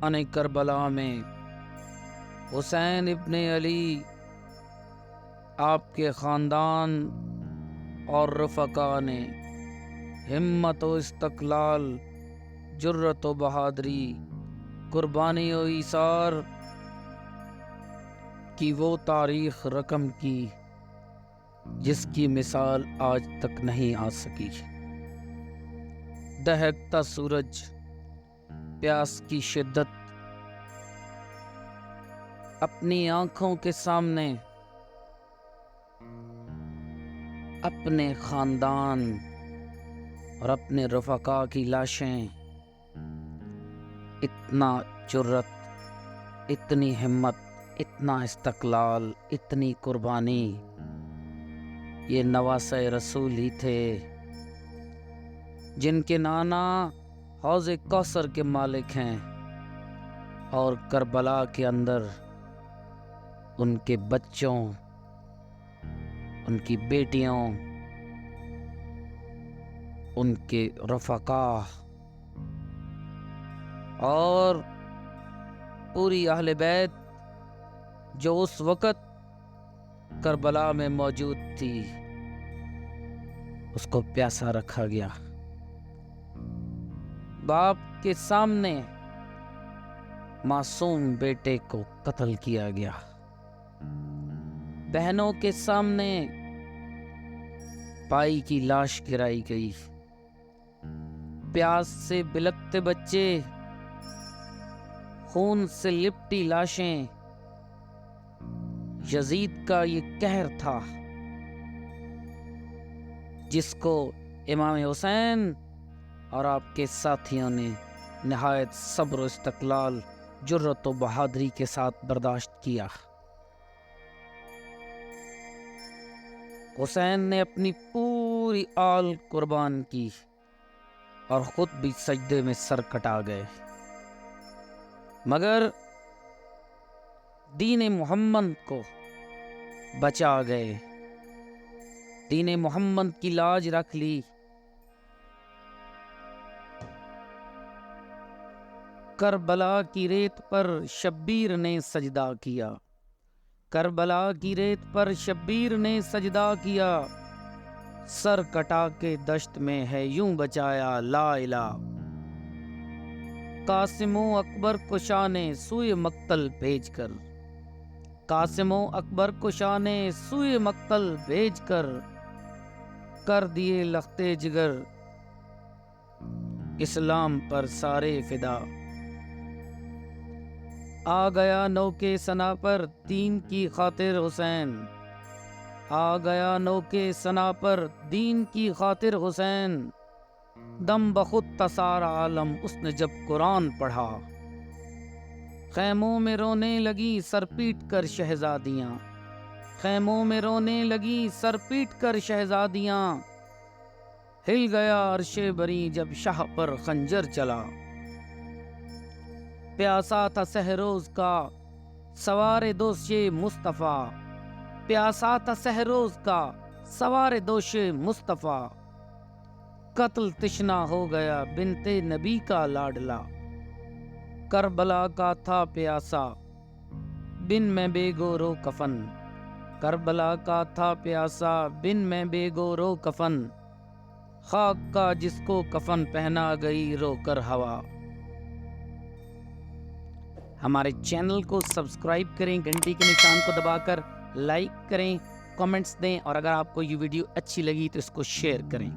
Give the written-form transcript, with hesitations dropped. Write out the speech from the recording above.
کربلا میں حسین ابن علی آپ کے خاندان اور رفقا نے ہمت و استقلال، جرت و بہادری، قربانی و ایثار کی وہ تاریخ رقم کی جس کی مثال آج تک نہیں آ سکی۔ دہکتا سورج، پیاس کی شدت اپنی آنکھوں کے سامنے اپنے خاندان اور اپنے رفقا کی لاشیں، اتنا جرت، اتنی ہمت، اتنا استقلال، اتنی قربانی، یہ نواسۂ رسول ہی تھے جن کے نانا حوض کوثر کے مالک ہیں، اور کربلا کے اندر ان کے بچوں، ان کی بیٹیوں، ان کے رفقا اور پوری اہل بیت جو اس وقت کربلا میں موجود تھی، اس کو پیاسا رکھا گیا۔ باپ کے سامنے معصوم بیٹے کو قتل کیا گیا، بہنوں کے سامنے بائی کی لاش گرائی گئی، پیاس سے بلکتے بچے، خون سے لپٹی لاشیں، یزید کا یہ قہر تھا جس کو امام حسین اور آپ کے ساتھیوں نے نہایت صبر و استقلال، جرت و بہادری کے ساتھ برداشت کیا۔ حسین نے اپنی پوری آل قربان کی اور خود بھی سجدے میں سر کٹا گئے، مگر دین محمد کو بچا گئے، دین محمد کی لاج رکھ لی۔ کربلا کی ریت پر شبیر نے سجدہ کیا، کربلا کی ریت پر شبیر نے سجدہ کیا، سر کٹا کے دشت میں ہے یوں بچایا لا الہ۔ قاسم و اکبر کو شاہ نے سوئے مقتل بھیج کر، قاسم و اکبر کو شاہ نے سوئے مقتل بھیج کر دیے لختے جگر، اسلام پر سارے فدا۔ آ گیا نو کے ثنا پر دین کی خاطر حسین، آ گیا نو کے ثنا پر دین کی خاطر حسین، دم بخود تھا سارا عالم اس نے جب قرآن پڑھا، خیموں میں رونے لگی سر پیٹ کر شہزادیاں، خیموں میں رونے لگی سر پیٹ کر شہزادیاں، ہل گیا عرش بری جب شاہ پر خنجر چلا، پیاسا تھا سہروز کا سوار دوش مصطفیٰ، پیاسا تھا سہروز کا سوار دوش مصطفیٰ، قتل تشنا ہو گیا بنت نبی کا لاڈلا، کربلا کا تھا پیاسا بن میں بے گورو کفن، کربلا کا تھا پیاسا بن میں بے گورو کفن، خاک کا جس کو کفن پہنا گئی رو کر ہوا۔ ہمارے چینل کو سبسکرائب کریں، گھنٹی کے نشان کو دبا کر لائک کریں، کمنٹس دیں، اور اگر آپ کو یہ ویڈیو اچھی لگی تو اس کو شیئر کریں۔